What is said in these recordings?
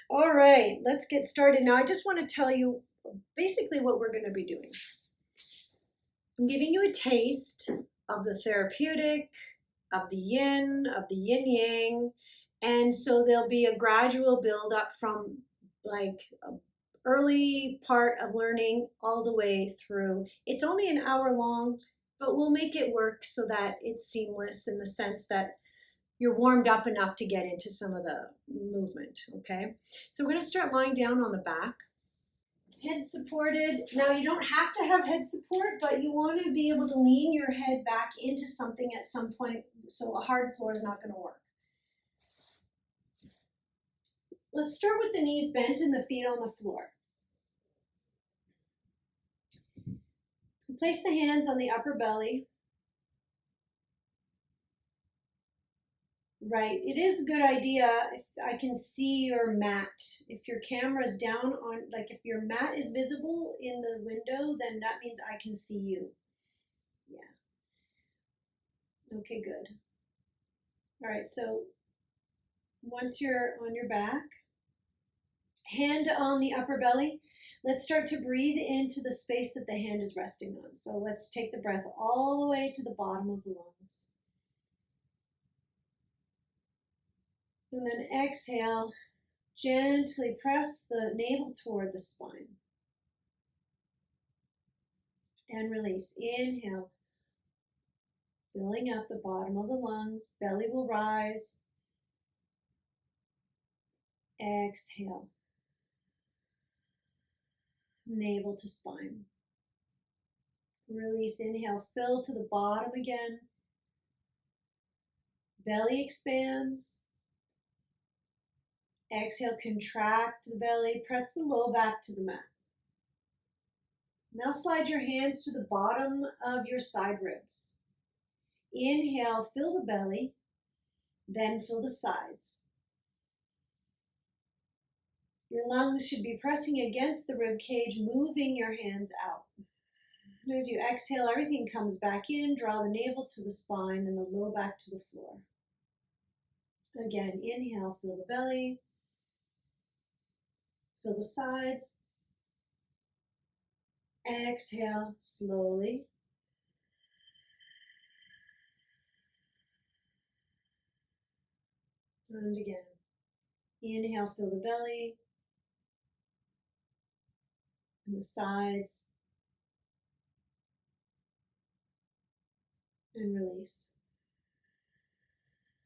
All right, let's get started. Now, I just want to tell you basically what we're going to be doing. I'm giving you a taste of the therapeutic, of the yin, of the yin yang. And so there'll be a gradual build up from like a early part of learning all the way through. It's only an hour long, but we'll make it work so that it's seamless in the sense that you're warmed up enough to get into some of the movement, okay? So we're gonna start lying down on the back. Head supported. Now you don't have to have head support, but you want to be able to lean your head back into something at some point, so a hard floor is not going to work. Let's start with the knees bent and the feet on the floor. Place the hands on the upper belly. Right, it is a good idea if I can see your mat. If your camera's down on, like if your mat is visible in the window, then that means I can see you. Yeah. Okay, good. All right, so once you're on your back, hand on the upper belly, let's start to breathe into the space that the hand is resting on. So let's take the breath all the way to the bottom of the lungs. And then exhale, gently press the navel toward the spine. And release. Inhale, filling up the bottom of the lungs. Belly will rise. Exhale. Navel to spine. Release. Inhale, fill to the bottom again. Belly expands. Exhale, contract the belly. Press the low back to the mat. Now slide your hands to the bottom of your side ribs. Inhale, fill the belly, then fill the sides. Your lungs should be pressing against the rib cage, moving your hands out. And as you exhale, everything comes back in. Draw the navel to the spine and the low back to the floor. So again, inhale, fill the belly, fill the sides. Exhale slowly. And again, inhale, fill the belly and the sides. And release.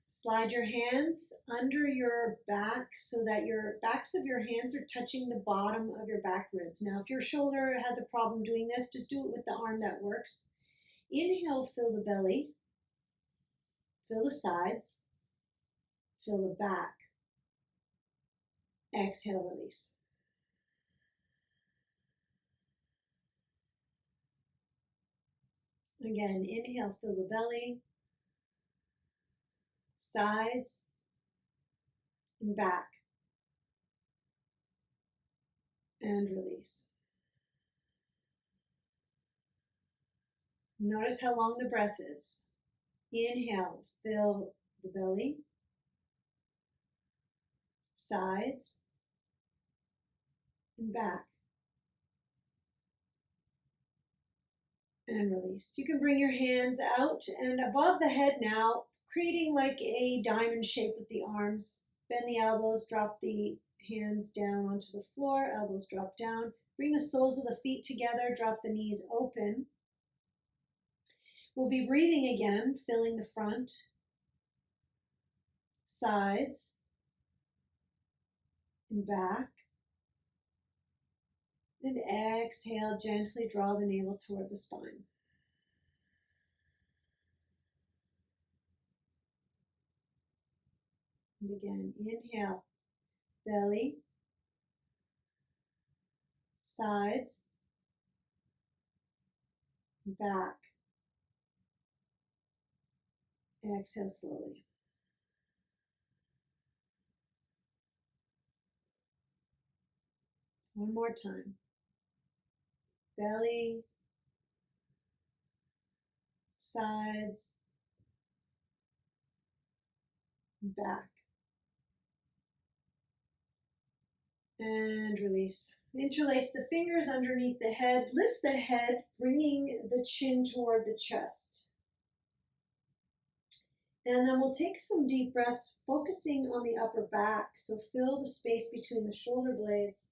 Slide your hands under your back so that your backs of your hands are touching the bottom of your back ribs. Now, if your shoulder has a problem doing this, just do it with the arm that works. Inhale, fill the belly, fill the sides, fill the back. Exhale, release. Again, inhale, fill the belly, sides, and back. And release. Notice how long the breath is. Inhale, fill the belly, sides, and back. And release. You can bring your hands out and above the head now, creating like a diamond shape with the arms. Bend the elbows, drop the hands down onto the floor, elbows drop down. Bring the soles of the feet together, drop the knees open. We'll be breathing again, filling the front, sides, and back. And exhale, gently draw the navel toward the spine. And again, inhale, belly, sides, back. Exhale slowly. One more time. Belly, sides, back. And release. Interlace the fingers underneath the head. Lift the head, bringing the chin toward the chest. And then we'll take some deep breaths, focusing on the upper back. So fill the space between the shoulder blades.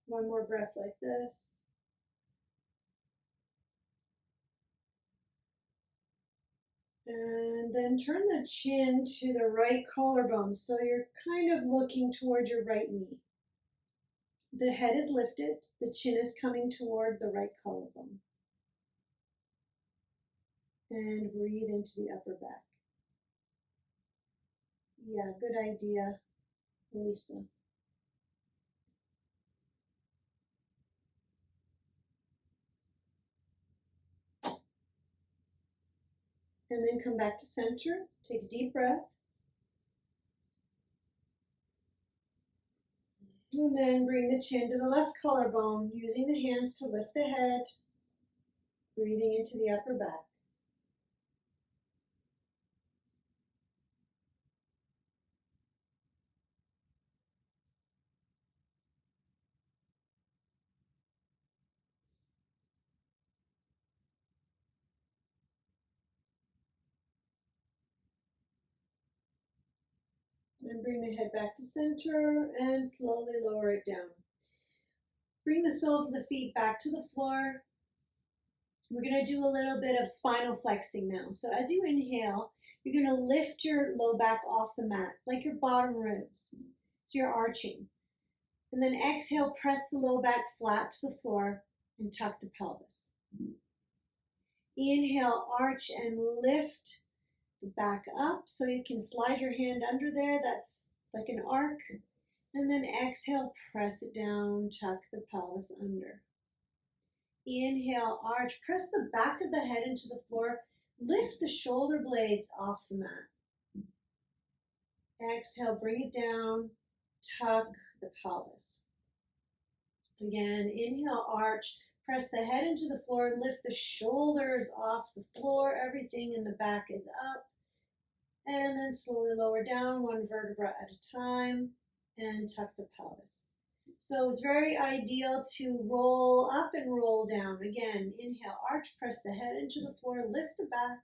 One more breath like this. And then turn the chin to the right collarbone. So you're kind of looking toward your right knee. The head is lifted. The chin is coming toward the right collarbone. And breathe into the upper back. Yeah, good idea, Lisa. And then come back to center. Take a deep breath. And then bring the chin to the left collarbone, using the hands to lift the head, breathing into the upper back. And bring the head back to center and slowly lower it down. Bring the soles of the feet back to the floor. We're going to do a little bit of spinal flexing now. So as you inhale, you're going to lift your low back off the mat, like your bottom ribs. So you're arching. And then exhale, press the low back flat to the floor and tuck the pelvis. Inhale, arch and lift the back up so you can slide your hand under there. That's like an arc. And then exhale, press it down, tuck the pelvis under. Inhale, arch, press the back of the head into the floor, lift the shoulder blades off the mat. Exhale, bring it down, tuck the pelvis. Again, inhale, arch, press the head into the floor, lift the shoulders off the floor, everything in the back is up. And then slowly lower down, one vertebra at a time, and tuck the pelvis. So it's very ideal to roll up and roll down. Again, inhale, arch, press the head into the floor, lift the back,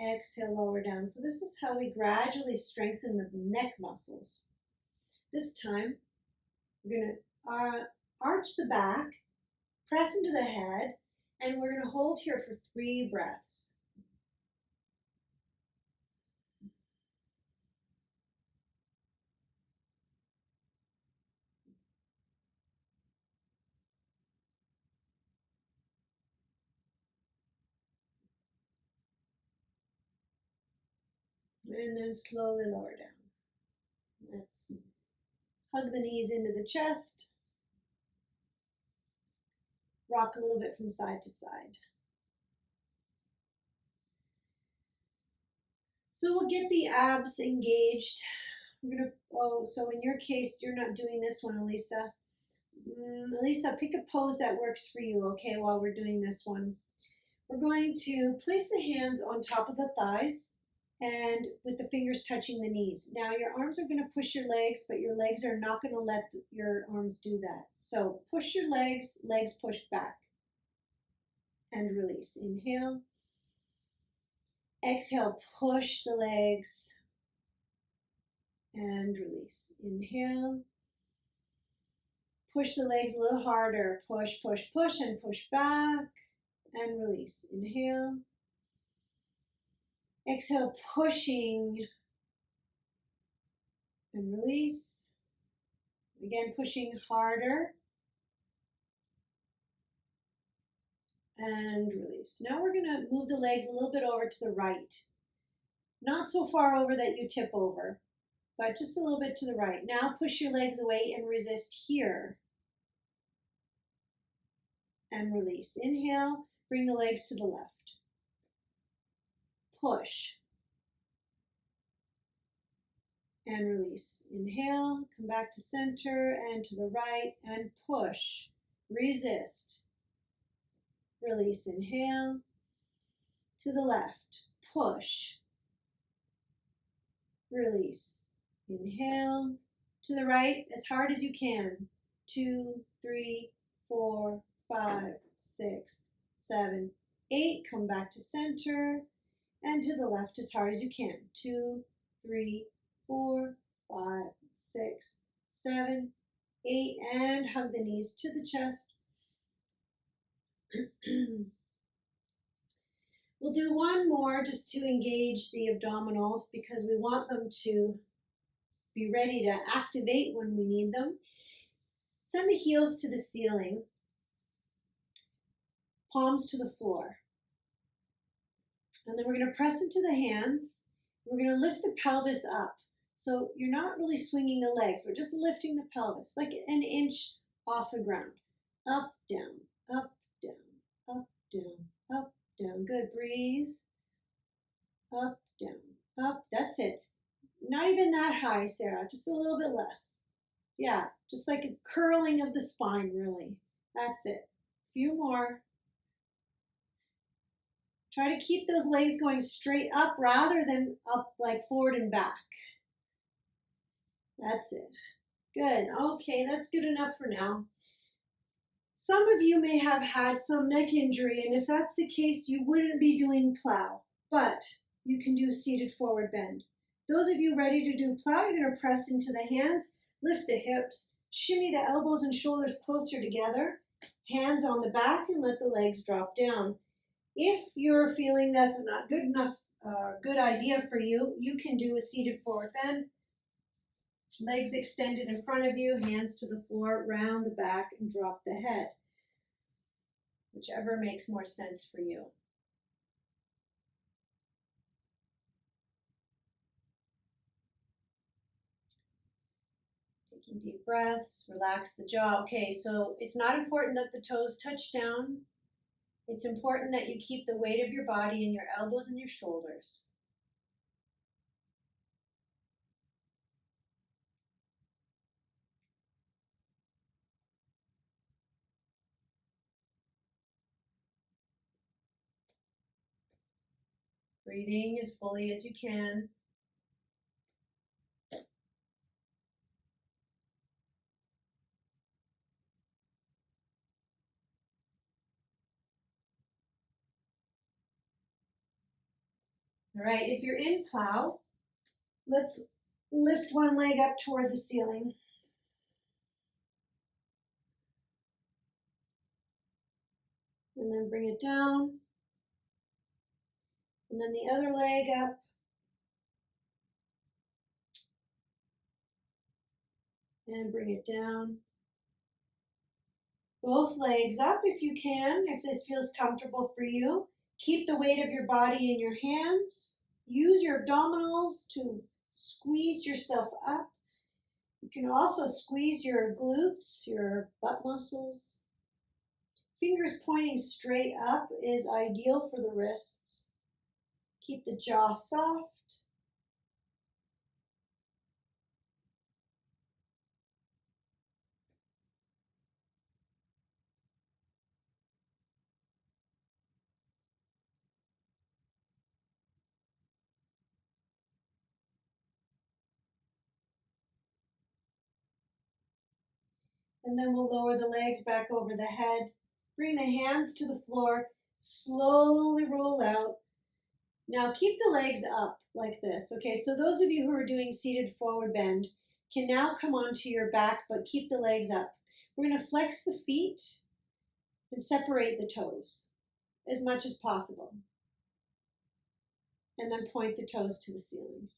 exhale, lower down. So this is how we gradually strengthen the neck muscles. This time, we're going to arch the back, press into the head, and we're going to hold here for 3 breaths. And then slowly lower down. Let's hug the knees into the chest. Rock a little bit from side to side. So we'll get the abs engaged. We're gonna, so in your case, you're not doing this one, Elisa. Elisa, pick a pose that works for you, okay, while we're doing this one. We're going to place the hands on top of the thighs and with the fingers touching the knees. Now your arms are going to push your legs, but your legs are not going to let your arms do that. So push your legs, legs push back and release. Inhale. Exhale, push the legs and release. Inhale. Push the legs a little harder. Push, push, push, and push back and release. Inhale. Exhale, pushing and release. Again, pushing harder and release. Now we're going to move the legs a little bit over to the right. Not so far over that you tip over, but just a little bit to the right. Now push your legs away and resist here. And release. Inhale, bring the legs to the left. Push. And release. Inhale, come back to center and to the right and push. Resist. Release, inhale. To the left, push. Release, inhale. To the right, as hard as you can. 2, 3, 4, 5, 6, 7, 8. Come back to center. And to the left as hard as you can. 2, 3, 4, 5, 6, 7, 8. And hug the knees to the chest. We'll do one more just to engage the abdominals because we want them to be ready to activate when we need them. Send the heels to the ceiling, palms to the floor. And then we're going to press into the hands. We're going to lift the pelvis up. So you're not really swinging the legs. We're just lifting the pelvis like an inch off the ground. Up, down, up, down, up, down, up, down. Good. Breathe. Up, down, up. That's it. Not even that high, Sarah. Just a little bit less. Yeah, just like a curling of the spine, really. That's it. A few more. Try to keep those legs going straight up rather than up like forward and back. That's it. Good. Okay, that's good enough for now. Some of you may have had some neck injury, and if that's the case, you wouldn't be doing plow, but you can do a seated forward bend. Those of you ready to do plow, you're going to press into the hands, lift the hips, shimmy the elbows and shoulders closer together, hands on the back, and let the legs drop down. If you're feeling that's not good enough, good idea for you, you can do a seated forward bend. Legs extended in front of you, hands to the floor, round the back, and drop the head. Whichever makes more sense for you. Taking deep breaths, relax the jaw. Okay, so it's not important that the toes touch down. It's important that you keep the weight of your body in your elbows and your shoulders. Breathing as fully as you can. All right, if you're in plow, let's lift one leg up toward the ceiling. And then bring it down. And then the other leg up. And bring it down. Both legs up if you can, if this feels comfortable for you. Keep the weight of your body in your hands. Use your abdominals to squeeze yourself up. You can also squeeze your glutes, your butt muscles. Fingers pointing straight up is ideal for the wrists. Keep the jaw soft. And then we'll lower the legs back over the head. Bring the hands to the floor. Slowly roll out. Now keep the legs up like this. Okay, so those of you who are doing seated forward bend can now come onto your back, but keep the legs up. We're going to flex the feet and separate the toes as much as possible. And then point the toes to the ceiling.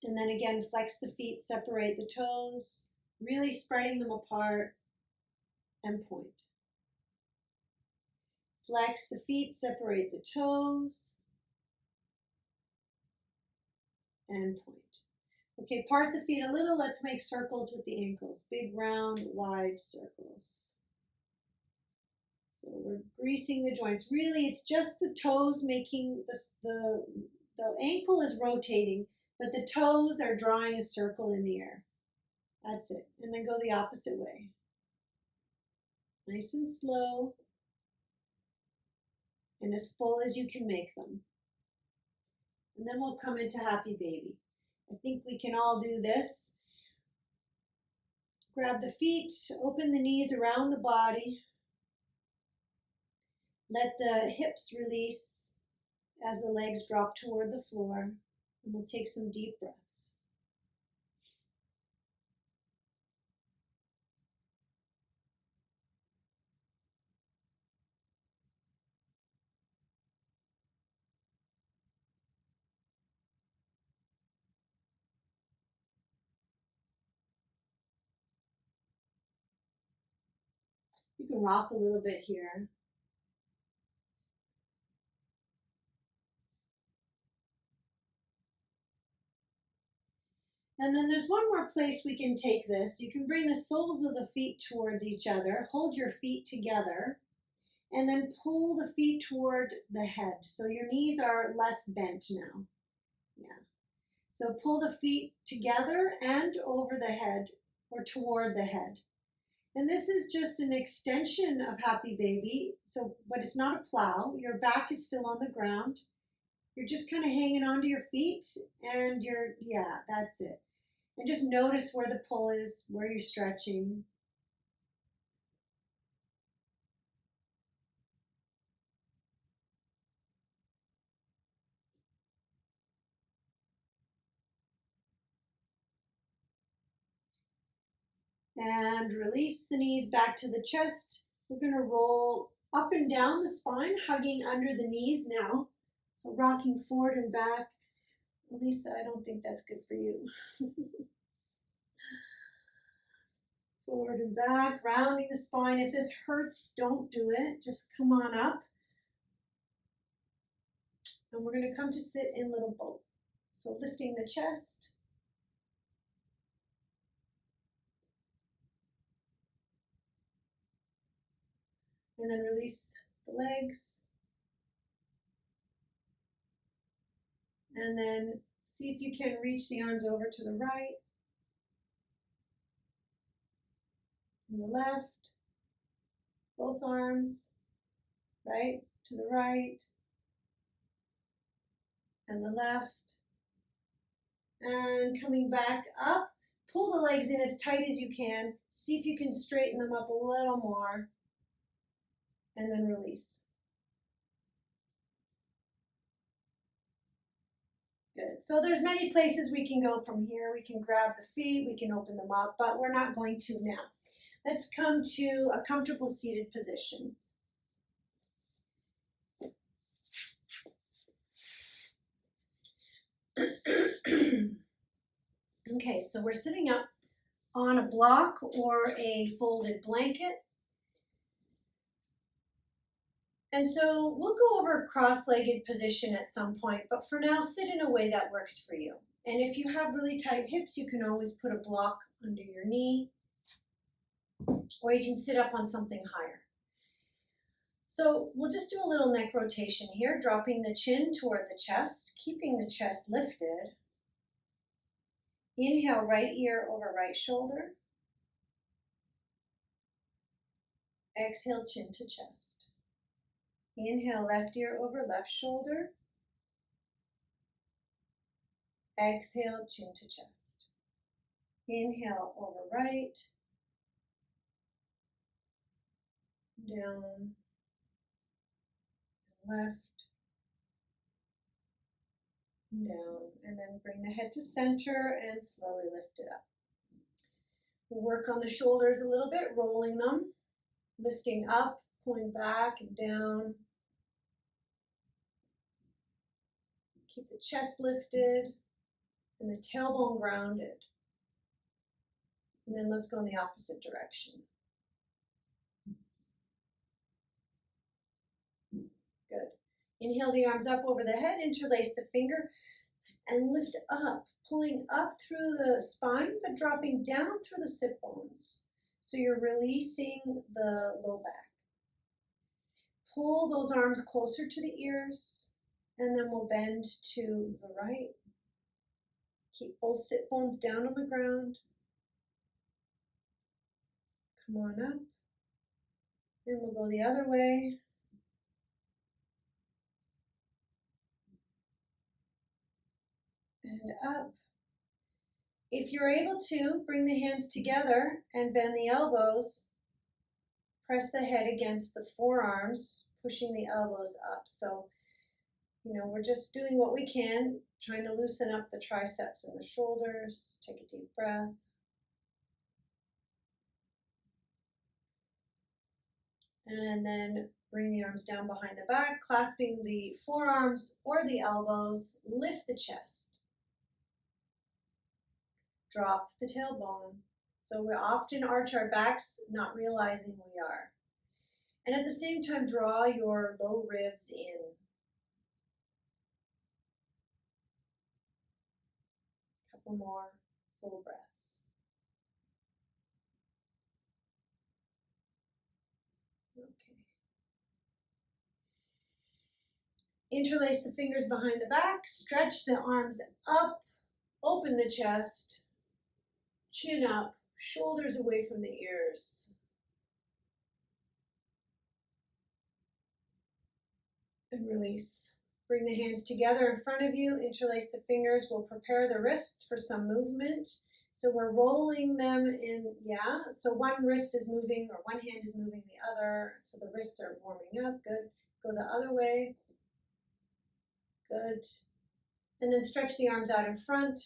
And then again, flex the feet, separate the toes, really spreading them apart, and point. Flex the feet, separate the toes, and point. Okay, part the feet a little. Let's make circles with the ankles. Big, round, wide circles. So we're greasing the joints. Really, it's just the toes making the ankle is rotating, but the toes are drawing a circle in the air. That's it. And then go the opposite way. Nice and slow. and as full as you can make them. And then we'll come into happy baby. I think we can all do this. Grab the feet, open the knees around the body. Let the hips release as the legs drop toward the floor. And we'll take some deep breaths. You can rock a little bit here. And then there's one more place we can take this. You can bring the soles of the feet towards each other. Hold your feet together. And then pull the feet toward the head. So your knees are less bent now. Yeah. So pull the feet together and over the head or toward the head. And this is just an extension of happy baby. So, but it's not a plow. Your back is still on the ground. You're just kind of hanging onto your feet and yeah, that's it. And just notice where the pull is, where you're stretching. And release the knees back to the chest. We're going to roll up and down the spine, hugging under the knees now. So rocking forward and back. Lisa, I don't think that's good for you. Forward and back, rounding the spine. If this hurts, don't do it. Just come on up. And we're going to come to sit in little boat. So lifting the chest. And then release the legs. And then see if you can reach the arms over to the right and the left. Both arms, right to the right and the left. And coming back up, pull the legs in as tight as you can. See if you can straighten them up a little more. And then release. Good. So there's many places we can go from here. We can grab the feet, we can open them up, but we're not going to now. Let's come to a comfortable seated position. Okay, so we're sitting up on a block or a folded blanket. And so we'll go over a cross-legged position at some point, but for now, sit in a way that works for you. And if you have really tight hips, you can always put a block under your knee, or you can sit up on something higher. So we'll just do a little neck rotation here, dropping the chin toward the chest, keeping the chest lifted. Inhale, right ear over right shoulder. Exhale, chin to chest. Inhale, left ear over left shoulder. Exhale, chin to chest. Inhale, over right. Down. Left. Down. And then bring the head to center and slowly lift it up. We'll work on the shoulders a little bit, rolling them. Lifting up, pulling back and down. Keep the chest lifted and the tailbone grounded. And then let's go in the opposite direction. Good. Inhale the arms up over the head, interlace the finger, and lift up, pulling up through the spine, but dropping down through the sit bones. So you're releasing the low back. Pull those arms closer to the ears, and then we'll bend to the right. Keep both sit bones down on the ground. Come on up. And we'll go the other way. and up. If you're able to, bring the hands together and bend the elbows. Press the head against the forearms, pushing the elbows up. So, we're just doing what we can, trying to loosen up the triceps and the shoulders. Take a deep breath. And then bring the arms down behind the back, clasping the forearms or the elbows. Lift the chest. Drop the tailbone. So we often arch our backs, not realizing we are. And at the same time, draw your low ribs in. Couple more full breaths. Okay. Interlace the fingers behind the back, stretch the arms up, open the chest, chin up, shoulders away from the ears. And release. Bring the hands together in front of you, interlace the fingers. We'll prepare the wrists for some movement. So we're rolling them in, so one wrist is moving or one hand is moving the other. So the wrists are warming up, good. Go the other way, good. And then stretch the arms out in front.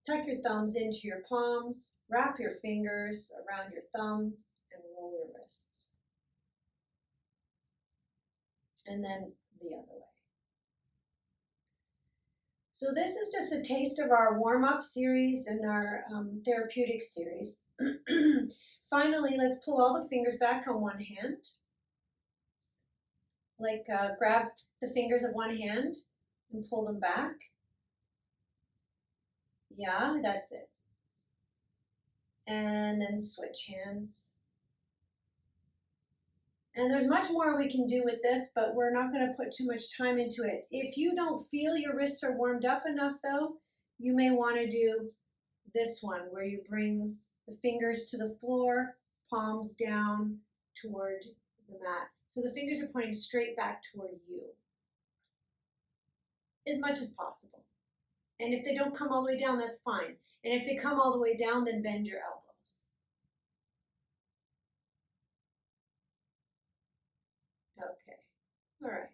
Tuck your thumbs into your palms, wrap your fingers around your thumb, and roll your wrists. And then the other way. So this is just a taste of our warm-up series and our therapeutic series. Finally, let's pull all the fingers back on one hand. Grab the fingers of one hand and pull them back. Yeah, that's it. And then switch hands. And there's much more we can do with this, but we're not going to put too much time into it. If you don't feel your wrists are warmed up enough, though, you may want to do this one, where you bring the fingers to the floor, palms down toward the mat. So the fingers are pointing straight back toward you, as much as possible. And if they don't come all the way down, that's fine. And if they come all the way down, then bend your elbows. Okay, all right.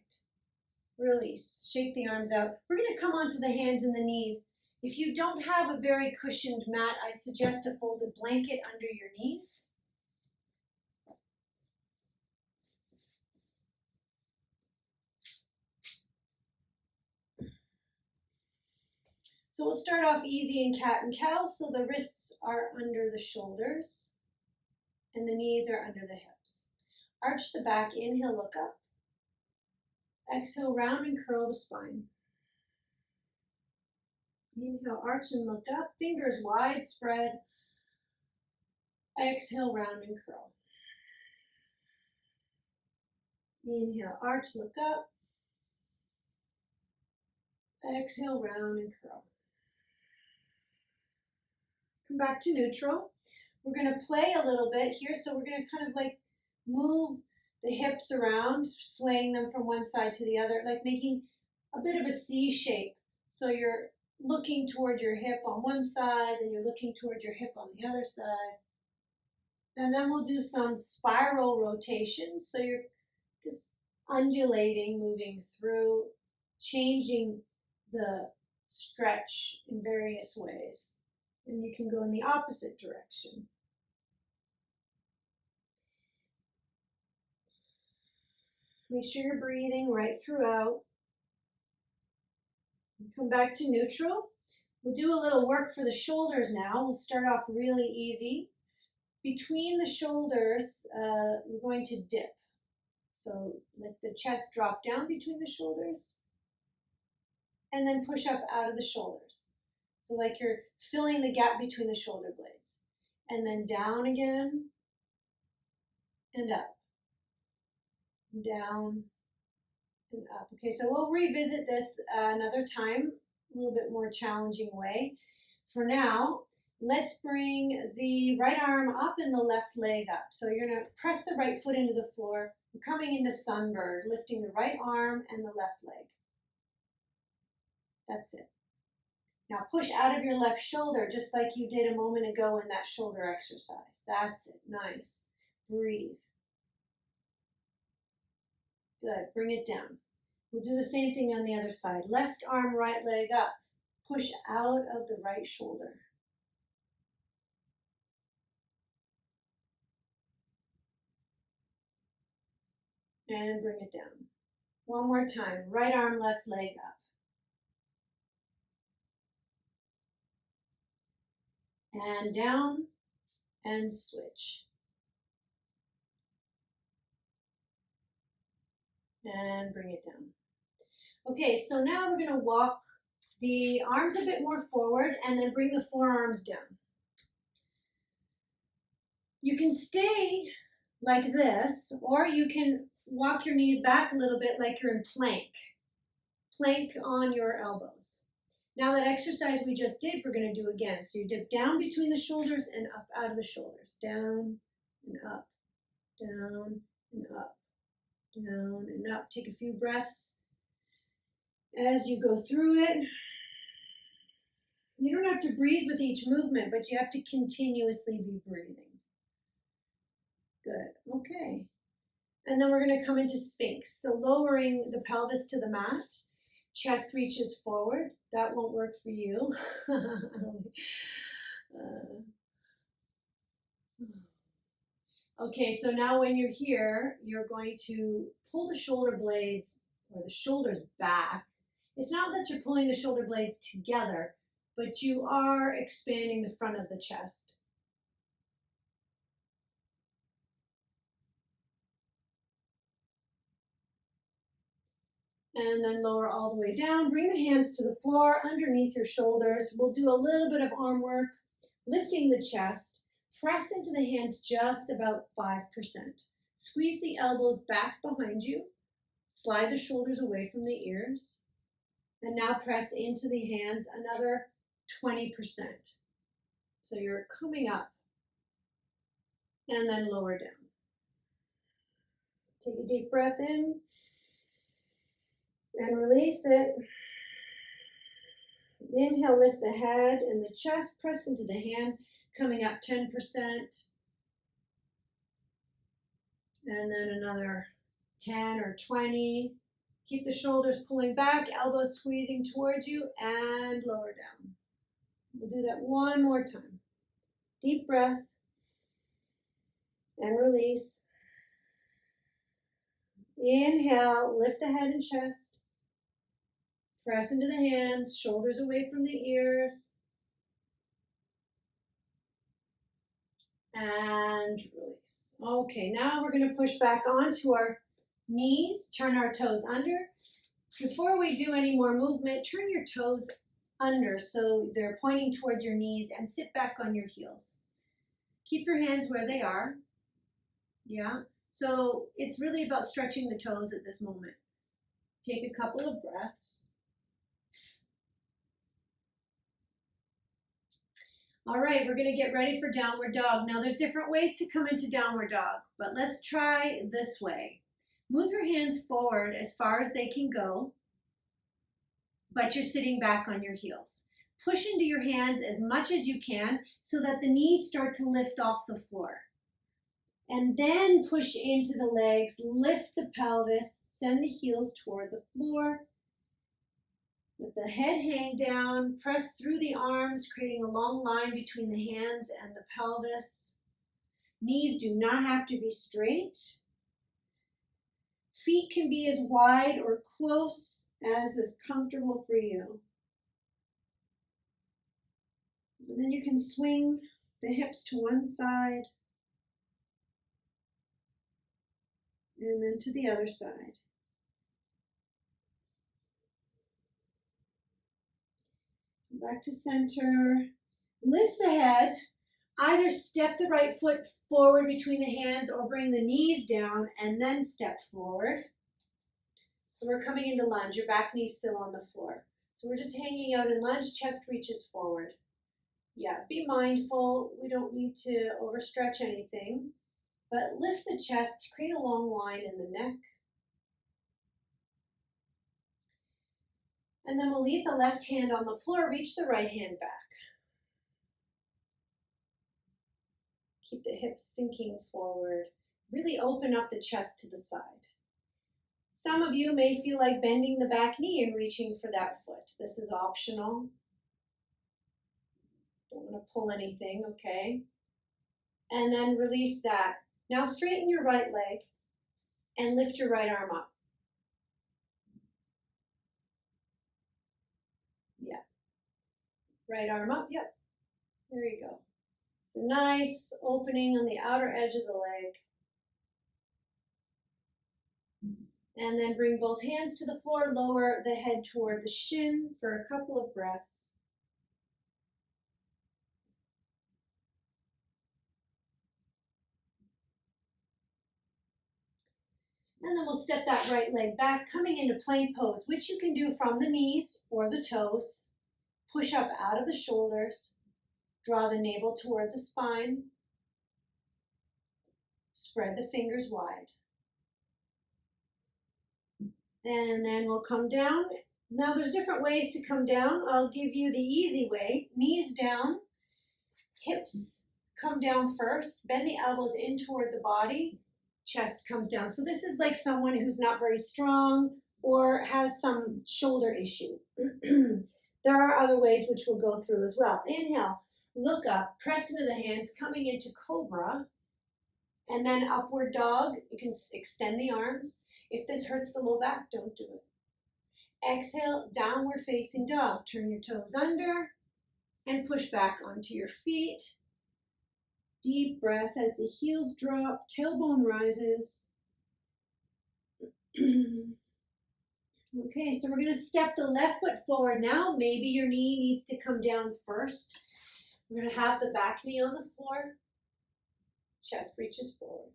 Release, shake the arms out. We're going to come onto the hands and the knees. If you don't have a very cushioned mat, I suggest a folded blanket under your knees. So we'll start off easy in cat and cow. So the wrists are under the shoulders and the knees are under the hips. Arch the back, inhale, look up. Exhale, round and curl the spine. Inhale, arch and look up, fingers wide spread. Exhale, round and curl. Inhale, arch, look up. Exhale, round and curl. Come back to neutral. We're going to play a little bit here, so we're going to kind of like move the hips around, swaying them from one side to the other, like making a bit of a C shape. So you're looking toward your hip on one side and you're looking toward your hip on the other side. And then we'll do some spiral rotations. So you're just undulating, moving through, changing the stretch in various ways. And you can go in the opposite direction. Make sure you're breathing right throughout. Come back to neutral. We'll do a little work for the shoulders now. We'll start off really easy. Between the shoulders, we're going to dip. So let the chest drop down between the shoulders. And then push up out of the shoulders. So like you're filling the gap between the shoulder blades. And then down again. And up. Down and up. Okay, so we'll revisit this another time, a little bit more challenging way. For now, let's bring the right arm up and the left leg up. So you're going to press the right foot into the floor. We're coming into sunbird, lifting the right arm and the left leg. That's it. Now push out of your left shoulder just like you did a moment ago in that shoulder exercise. That's it. Nice. Breathe. Good. Bring it down. We'll do the same thing on the other side. Left arm, right leg up. Push out of the right shoulder. And bring it down. One more time. Right arm, left leg up. And down and switch. And bring it down. Okay, so now we're going to walk the arms a bit more forward and then bring the forearms down. You can stay like this, or you can walk your knees back a little bit like you're in plank. Plank on your elbows. Now that exercise we just did, we're going to do again. So you dip down between the shoulders and up out of the shoulders. Down and up, down and up, down and up. Take a few breaths as you go through it. You don't have to breathe with each movement, but you have to continuously be breathing. Good. Okay. And then we're going to come into Sphinx. So lowering the pelvis to the mat. Chest reaches forward. That won't work for you. Okay, so now when you're here, you're going to pull the shoulder blades or the shoulders back. It's not that you're pulling the shoulder blades together, but you are expanding the front of the chest. And then lower all the way down. Bring the hands to the floor underneath your shoulders. We'll do a little bit of arm work, lifting the chest. Press into the hands just about 5%. Squeeze the elbows back behind you. Slide the shoulders away from the ears. And now press into the hands another 20%. So you're coming up and then lower down. Take a deep breath in and release it. Inhale, lift the head and the chest, press into the hands, coming up 10%. And then another 10 or 20. Keep the shoulders pulling back, elbows squeezing towards you, and lower down. We'll do that one more time. Deep breath and release. Inhale, lift the head and chest. Press into the hands, shoulders away from the ears. And release. Okay, now we're going to push back onto our knees, turn our toes under. Before we do any more movement, turn your toes under so they're pointing towards your knees and sit back on your heels. Keep your hands where they are. Yeah, so it's really about stretching the toes at this moment. Take a couple of breaths. All right, we're going to get ready for downward dog. Now there's different ways to come into downward dog, but let's try this way. Move your hands forward as far as they can go, but you're sitting back on your heels. Push into your hands as much as you can so that the knees start to lift off the floor. And then push into the legs, lift the pelvis, send the heels toward the floor. Let the head hang down, press through the arms, creating a long line between the hands and the pelvis. Knees do not have to be straight. Feet can be as wide or close as is comfortable for you. And then you can swing the hips to one side and then to the other side. Back to center. Lift the head. Either step the right foot forward between the hands or bring the knees down and then step forward. So we're coming into lunge. Your back knee's still on the floor. So we're just hanging out in lunge. Chest reaches forward. Yeah, be mindful. We don't need to overstretch anything. But lift the chest. Create a long line in the neck. And then we'll leave the left hand on the floor, reach the right hand back. Keep the hips sinking forward. Really open up the chest to the side. Some of you may feel like bending the back knee and reaching for that foot. This is optional. Don't want to pull anything, okay? And then release that. Now straighten your right leg and lift your right arm up. Yeah. Right arm up, yep. There you go. It's a nice opening on the outer edge of the leg. And then bring both hands to the floor, lower the head toward the shin for a couple of breaths. And then we'll step that right leg back, coming into plank pose, which you can do from the knees or the toes. Push up out of the shoulders. Draw the navel toward the spine. Spread the fingers wide. And then we'll come down. Now there's different ways to come down. I'll give you the easy way. Knees down, hips come down first, bend the elbows in toward the body, chest comes down. So this is like someone who's not very strong or has some shoulder issue. There are other ways which we'll go through as well. Inhale, look up, press into the hands, coming into cobra, and then upward dog. You can extend the arms. If this hurts the low back, don't do it. Exhale, downward facing dog. Turn your toes under and push back onto your feet. Deep breath as the heels drop, tailbone rises. Okay, so we're going to step the left foot forward now. Maybe your knee needs to come down first. We're going to have the back knee on the floor. Chest reaches forward.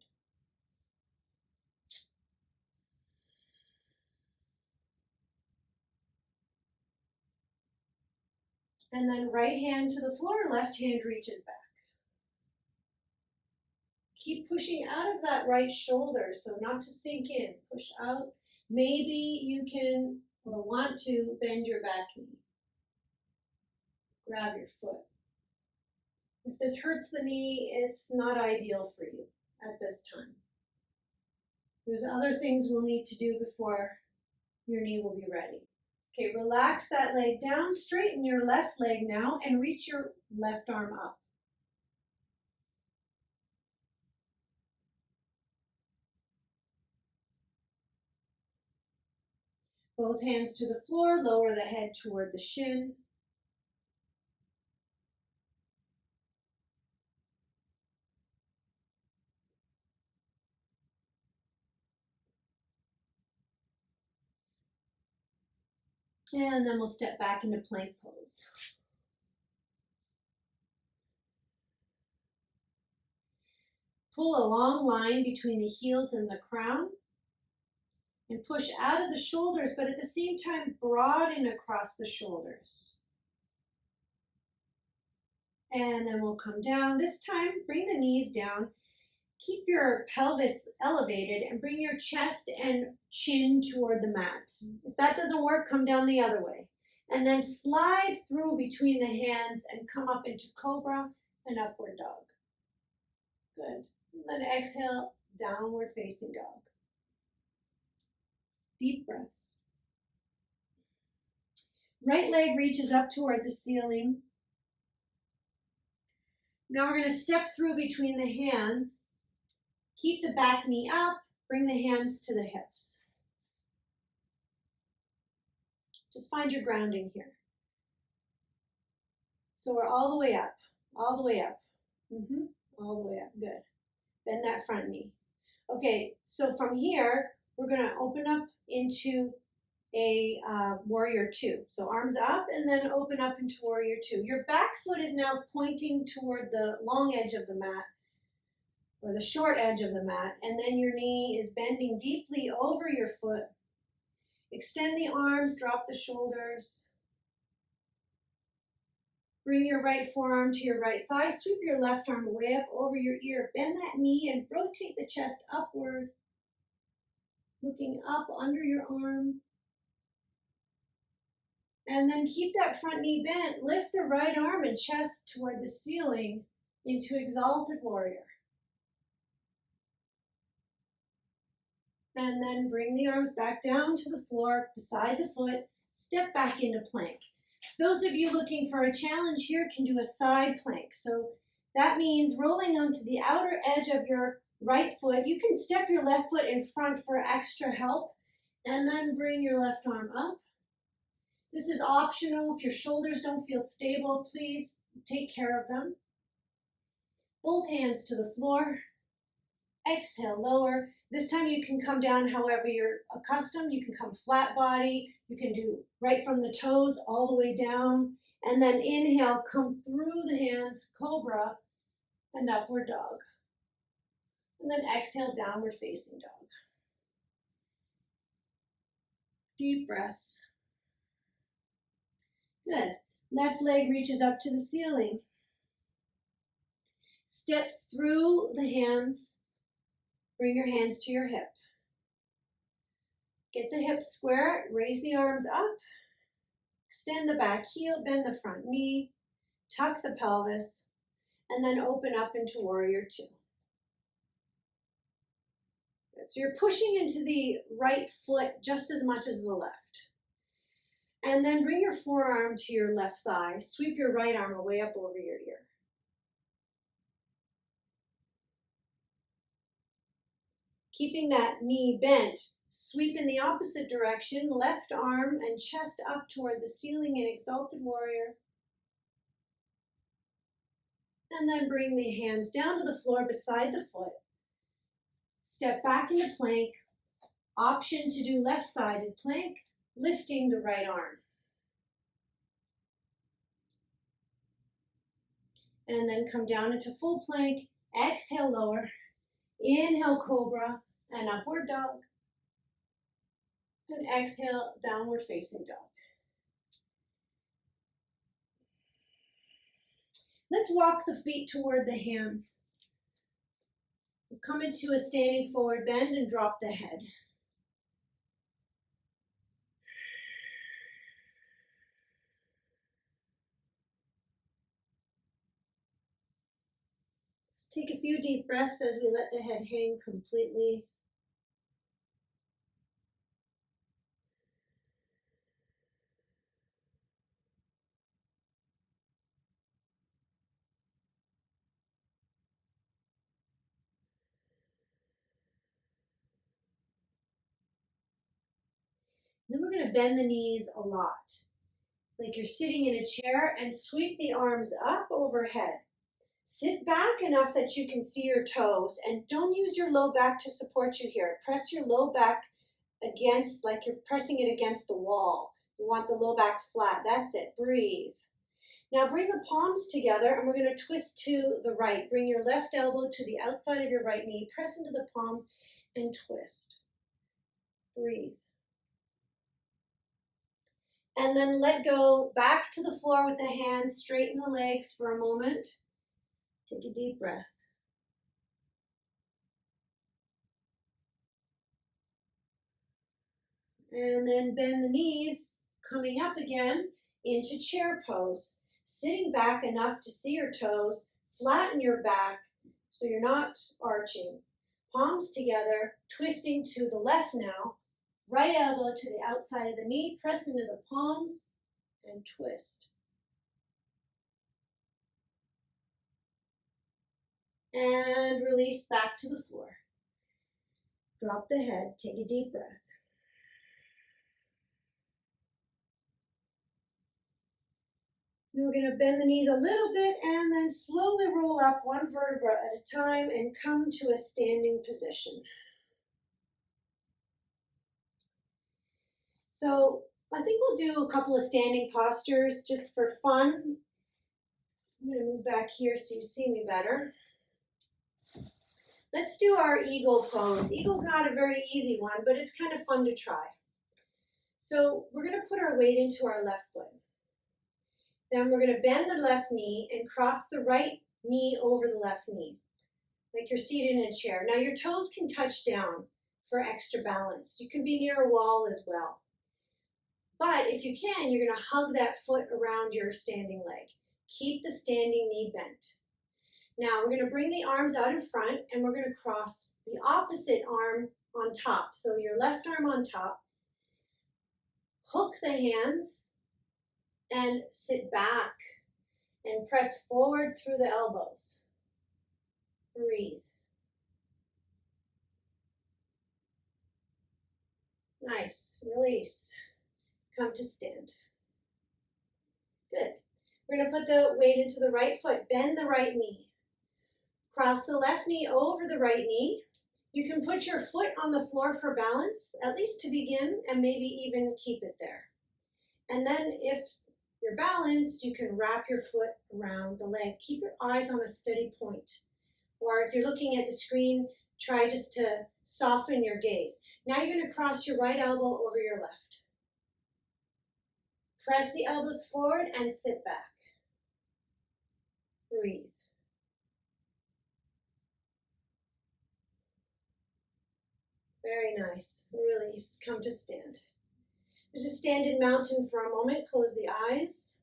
And then right hand to the floor, left hand reaches back. Keep pushing out of that right shoulder, so not to sink in. Push out. Maybe you can or want to bend your back knee. Grab your foot. If this hurts the knee, it's not ideal for you at this time. There's other things we'll need to do before your knee will be ready. Okay, relax that leg down, straighten your left leg now, and reach your left arm up. Both hands to the floor, lower the head toward the shin. And then we'll step back into plank pose. Pull a long line between the heels and the crown. And push out of the shoulders, but at the same time, broaden across the shoulders. And then we'll come down. This time, bring the knees down. Keep your pelvis elevated and bring your chest and chin toward the mat. If that doesn't work, come down the other way. And then slide through between the hands and come up into cobra and upward dog. Good. And then exhale, downward facing dog. Deep breaths. Right leg reaches up toward the ceiling. Now we're going to step through between the hands. Keep the back knee up. Bring the hands to the hips. Just find your grounding here. So we're all the way up. All the way up. All the way up. Good. Bend that front knee. Okay, so from here, we're going to open up into a warrior two. So arms up and then open up into warrior two. Your back foot is now pointing toward the long edge of the mat or the short edge of the mat, and then your knee is bending deeply over your foot. Extend the arms, drop the shoulders. Bring your right forearm to your right thigh. Sweep your left arm way up over your ear. Bend that knee and rotate the chest upward. Looking up under your arm. And then keep that front knee bent. Lift the right arm and chest toward the ceiling into Exalted Warrior. And then bring the arms back down to the floor beside the foot. Step back into plank. Those of you looking for a challenge here can do a side plank. So that means rolling onto the outer edge of your right foot. You can step your left foot in front for extra help, and then bring your left arm up. This is optional. If your shoulders don't feel stable, please take care of them. Both hands to the floor. Exhale, lower. This time you can come down however you're accustomed. You can come flat body. You can do right from the toes all the way down. And then inhale, come through the hands, cobra, and upward dog. And then exhale, downward facing dog. Deep breaths. Good. Left leg reaches up to the ceiling. Steps through the hands. Bring your hands to your hip. Get the hips square, raise the arms up. Extend the back heel, bend the front knee, tuck the pelvis, and then open up into Warrior Two. Good. So you're pushing into the right foot just as much as the left. And then bring your forearm to your left thigh. Sweep your right arm away up over your ear. Keeping that knee bent, sweep in the opposite direction, left arm and chest up toward the ceiling in Exalted Warrior. And then bring the hands down to the floor beside the foot. Step back into plank. Option to do left-sided plank, lifting the right arm. And then come down into full plank. Exhale, lower. Inhale, cobra and upward dog. And exhale, downward facing dog. Let's walk the feet toward the hands. Come into a standing forward bend and drop the head. Let's take a few deep breaths as we let the head hang completely. Then we're going to bend the knees a lot, like you're sitting in a chair, and sweep the arms up overhead. Sit back enough that you can see your toes, and don't use your low back to support you here. Press your low back against, like you're pressing it against the wall. You want the low back flat. That's it. Breathe. Now bring the palms together, and we're going to twist to the right. Bring your left elbow to the outside of your right knee. Press into the palms and twist. Breathe. And then let go back to the floor with the hands. Straighten the legs for a moment. Take a deep breath. And then bend the knees, coming up again into chair pose. Sitting back enough to see your toes. Flatten your back so you're not arching. Palms together, twisting to the left now. Right elbow to the outside of the knee, press into the palms and twist. And release back to the floor. Drop the head, take a deep breath. And we're going to bend the knees a little bit and then slowly roll up one vertebra at a time and come to a standing position. So I think we'll do a couple of standing postures just for fun. I'm going to move back here so you see me better. Let's do our eagle pose. Eagle's not a very easy one, but it's kind of fun to try. So we're going to put our weight into our left foot. Then we're going to bend the left knee and cross the right knee over the left knee, like you're seated in a chair. Now your toes can touch down for extra balance. You can be near a wall as well. But if you can, you're going to hug that foot around your standing leg. Keep the standing knee bent. Now we're going to bring the arms out in front and we're going to cross the opposite arm on top. So your left arm on top. Hook the hands and sit back and press forward through the elbows. Breathe. Nice. Release. Come to stand. Good. We're going to put the weight into the right foot. Bend the right knee. Cross the left knee over the right knee. You can put your foot on the floor for balance, at least to begin, and maybe even keep it there. And then if you're balanced, you can wrap your foot around the leg. Keep your eyes on a steady point. Or if you're looking at the screen, try just to soften your gaze. Now you're going to cross your right elbow over your left. Press the elbows forward and sit back. Breathe. Very nice. Release. Come to stand. Just stand in mountain for a moment. Close the eyes.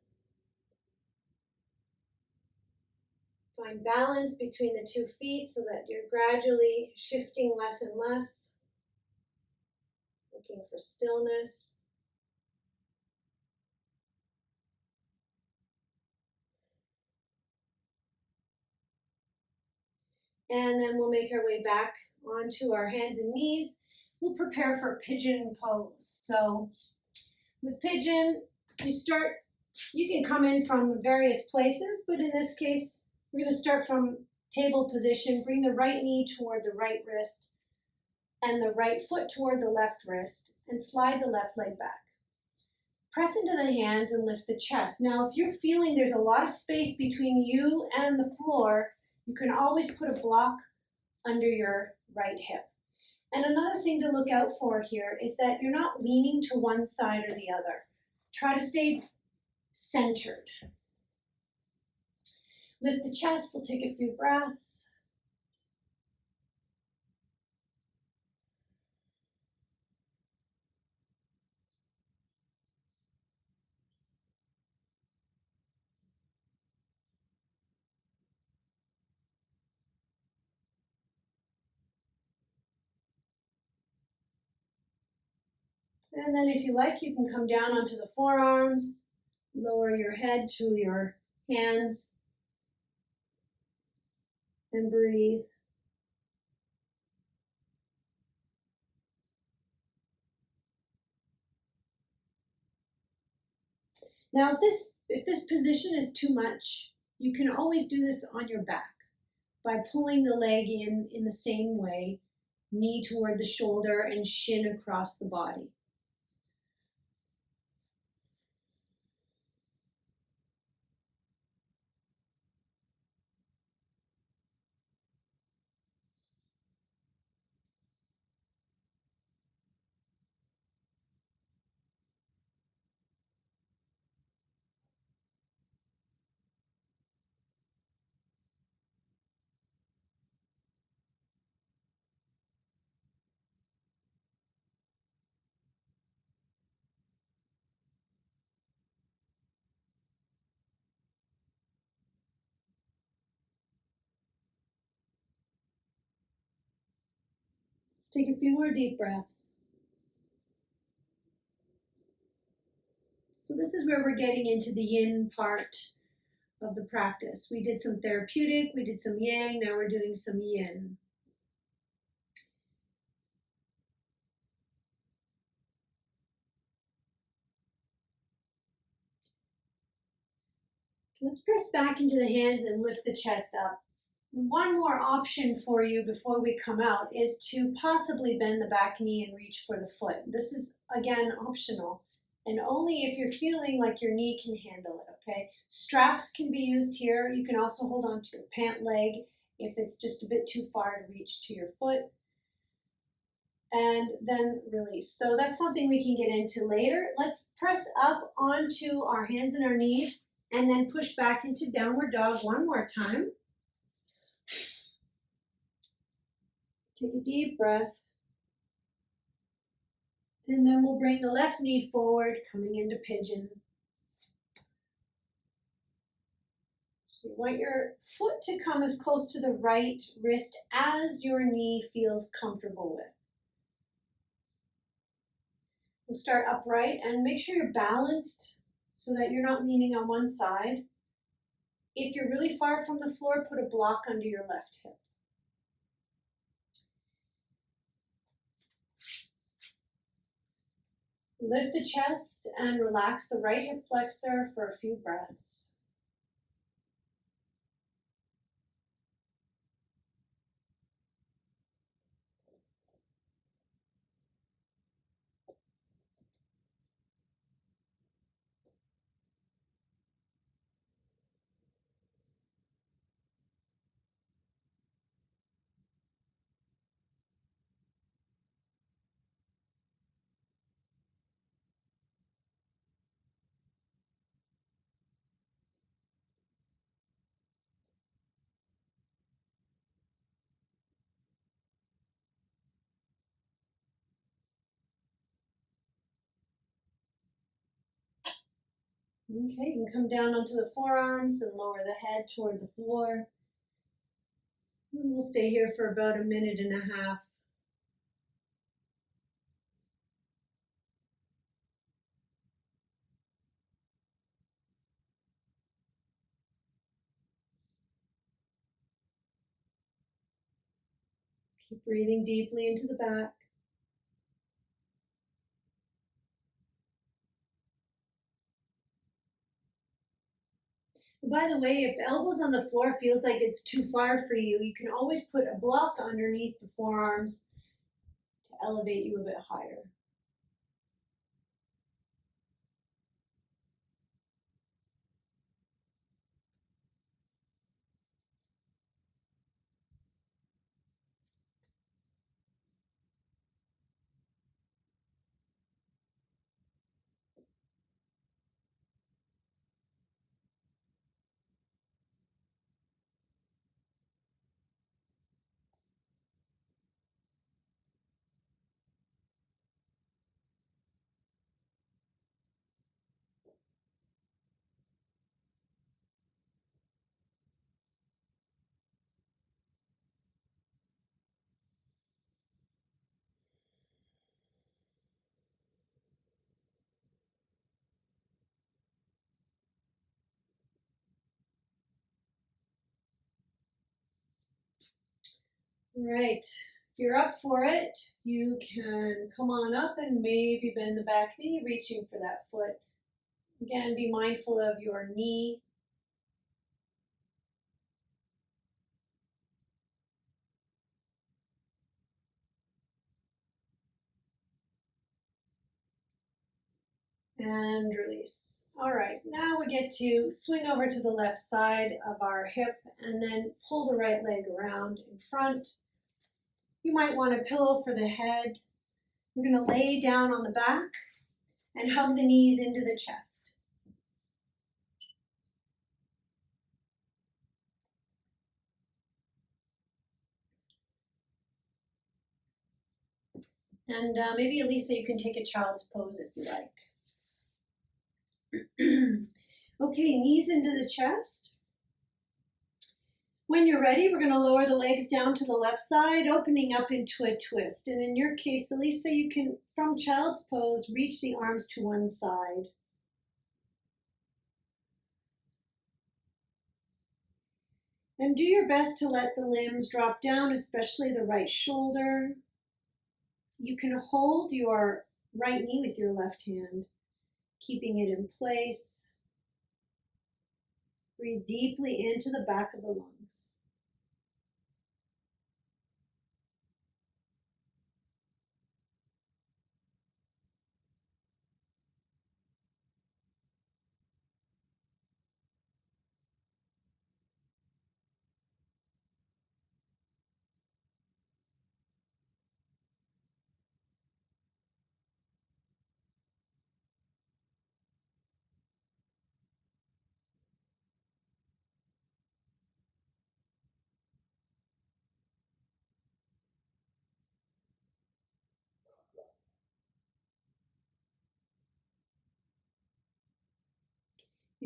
Find balance between the 2 feet so that you're gradually shifting less and less. Looking for stillness. And then we'll make our way back onto our hands and knees. We'll prepare for pigeon pose. So with pigeon, you can come in from various places, but in this case, we're going to start from table position. Bring the right knee toward the right wrist and the right foot toward the left wrist and slide the left leg back. Press into the hands and lift the chest. Now, if you're feeling there's a lot of space between you and the floor, you can always put a block under your right hip. And another thing to look out for here is that you're not leaning to one side or the other. Try to stay centered. Lift the chest. We'll take a few breaths. And then if you like, you can come down onto the forearms, lower your head to your hands, and breathe. Now, if this position is too much, you can always do this on your back by pulling the leg in the same way, knee toward the shoulder and shin across the body. Let's take a few more deep breaths. So this is where we're getting into the yin part of the practice. We did some therapeutic, we did some yang, now we're doing some yin. Let's press back into the hands and lift the chest up. One more option for you before we come out is to possibly bend the back knee and reach for the foot. This is, again, optional, and only if you're feeling like your knee can handle it, okay? Straps can be used here. You can also hold on to your pant leg if it's just a bit too far to reach to your foot. And then release. So that's something we can get into later. Let's press up onto our hands and our knees and then push back into downward dog one more time. Take a deep breath And then we'll bring the left knee forward, coming into pigeon. So you want your foot to come as close to the right wrist as your knee feels comfortable with. We'll start upright and make sure you're balanced so that you're not leaning on one side. If you're really far from the floor, put a block under your left hip. Lift the chest and relax the right hip flexor for a few breaths. Okay, you can come down onto the forearms and lower the head toward the floor. And we'll stay here for about 1.5 minutes. Keep breathing deeply into the back. By the way, if elbows on the floor feels like it's too far for you, you can always put a block underneath the forearms to elevate you a bit higher. Right. If you're up for it, you can come on up and maybe bend the back knee, reaching for that foot. Again, be mindful of your knee. And release. All right, now we get to swing over to the left side of our hip and then pull the right leg around in front. You might want a pillow for the head. We're going to lay down on the back and hug the knees into the chest. And maybe, Elisa, you can take a child's pose if you like. Okay, knees into the chest. When you're ready, we're going to lower the legs down to the left side, opening up into a twist. And in your case, Elisa, you can, from child's pose, reach the arms to one side. And do your best to let the limbs drop down, especially the right shoulder. You can hold your right knee with your left hand, keeping it in place. Breathe deeply into the back of the lungs.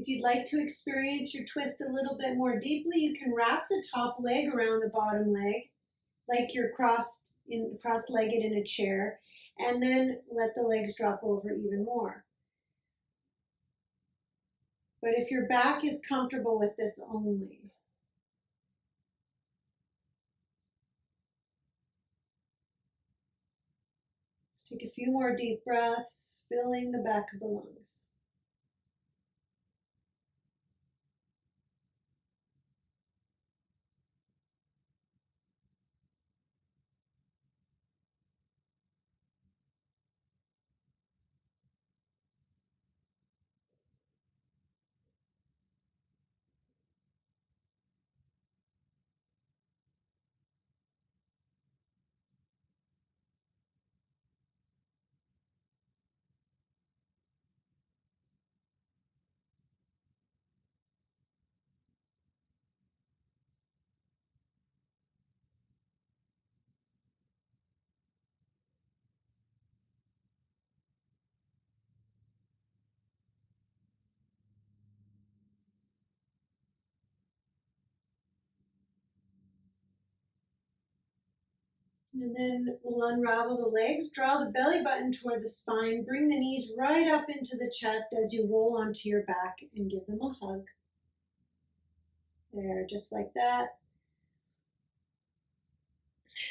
If you'd like to experience your twist a little bit more deeply, you can wrap the top leg around the bottom leg, like you're cross-legged in a chair, and then let the legs drop over even more. But if your back is comfortable with this only, let's take a few more deep breaths, filling the back of the lungs. And then we'll unravel the legs, draw the belly button toward the spine, bring the knees right up into the chest as you roll onto your back and give them a hug. There, just like that.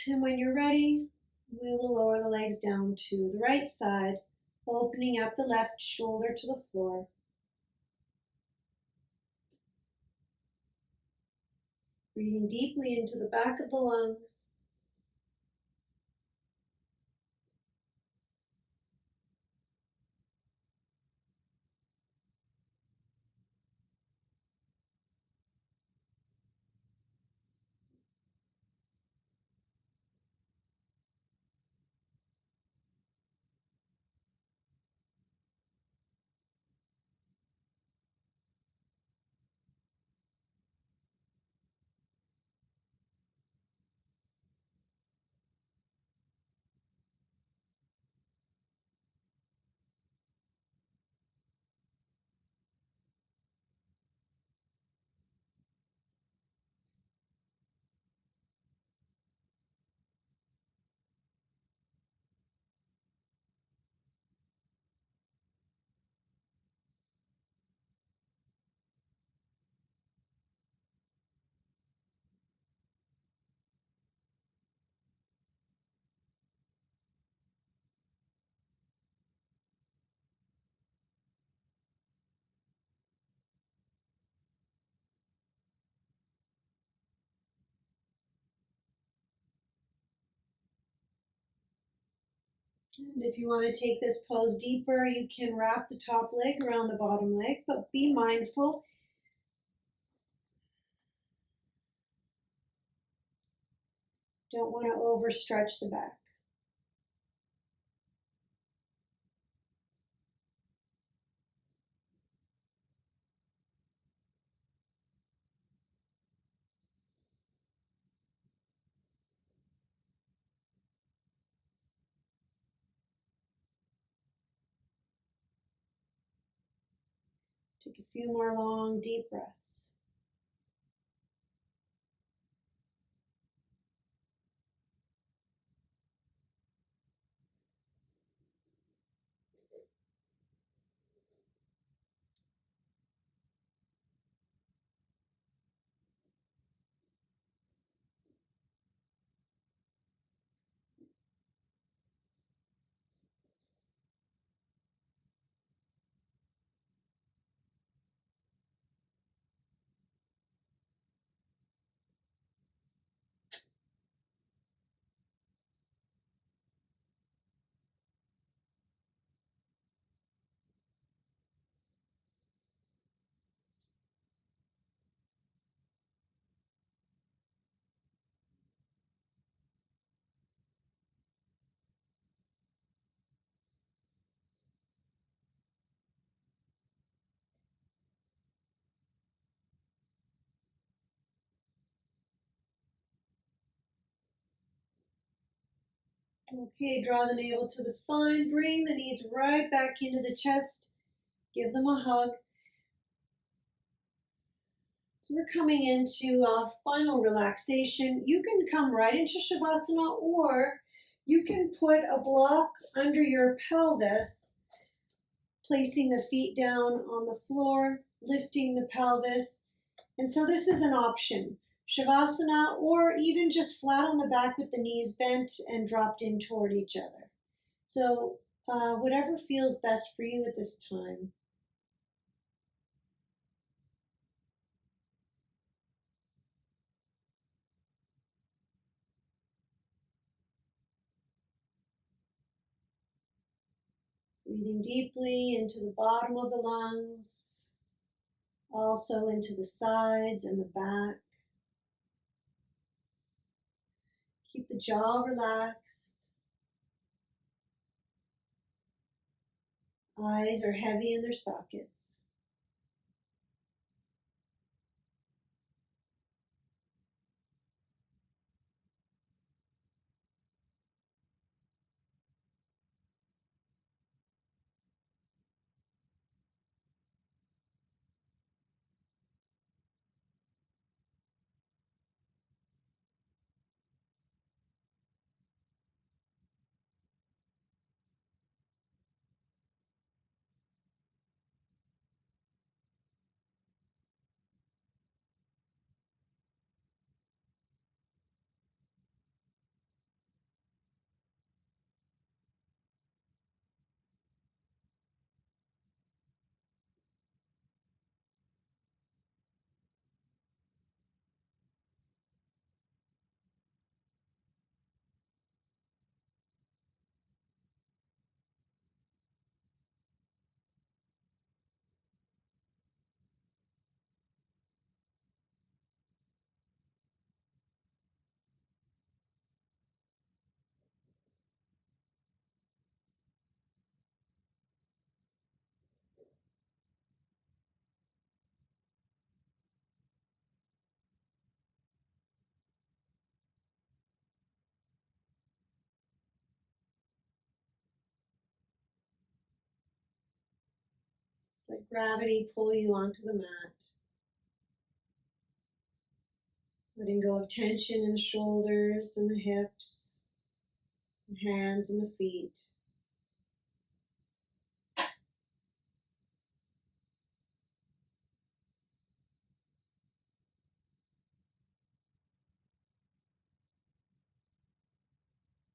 And when you're ready, we will lower the legs down to the right side, opening up the left shoulder to the floor. Breathing deeply into the back of the lungs. And if you want to take this pose deeper, you can wrap the top leg around the bottom leg, but be mindful. Don't want to overstretch the back. Take a few more long, deep breaths. Okay, draw the navel to the spine, bring the knees right back into the chest, give them a hug. So we're coming into final relaxation. You can come right into Shavasana, or you can put a block under your pelvis, placing the feet down on the floor, lifting the pelvis. And so this is an option. Shavasana, or even just flat on the back with the knees bent and dropped in toward each other. So whatever feels best for you at this time. Breathing deeply into the bottom of the lungs, also into the sides and the back. Keep the jaw relaxed. Eyes are heavy in their sockets. Let gravity pull you onto the mat. Letting go of tension in the shoulders and the hips, the hands and the feet.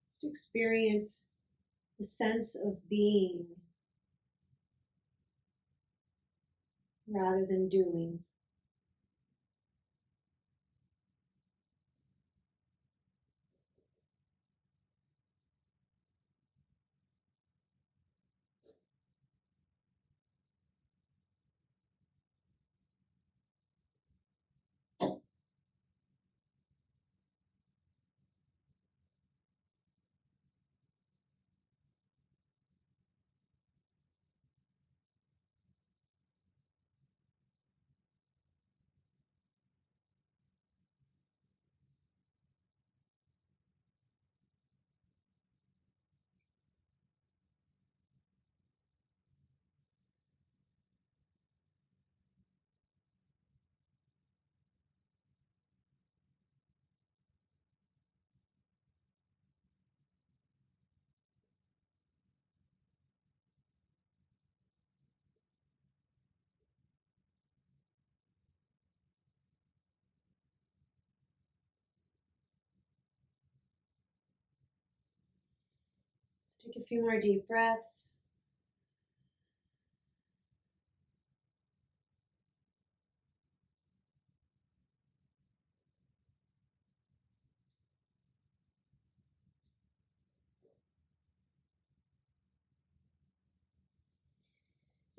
Just experience the sense of being rather than doing. Take a few more deep breaths.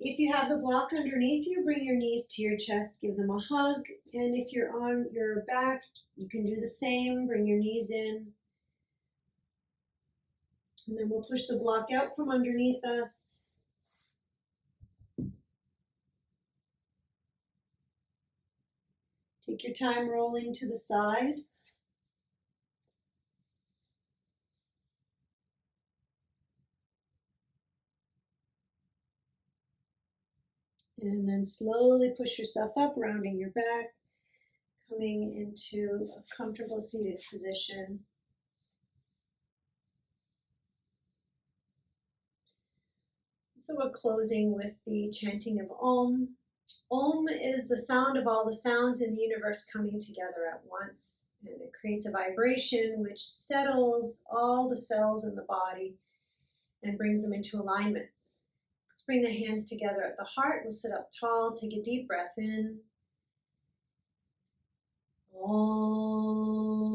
If you have the block underneath you, bring your knees to your chest, give them a hug. And if you're on your back, you can do the same. Bring your knees in. And then we'll push the block out from underneath us. Take your time rolling to the side. And then slowly push yourself up, rounding your back. Coming into a comfortable seated position. So we're closing with the chanting of Om. Om is the sound of all the sounds in the universe coming together at once. And it creates a vibration which settles all the cells in the body and brings them into alignment. Let's bring the hands together at the heart. We'll sit up tall. Take a deep breath in. Om.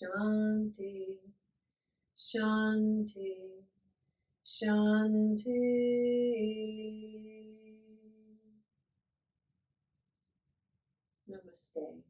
Shanti, Shanti, Shanti. Namaste.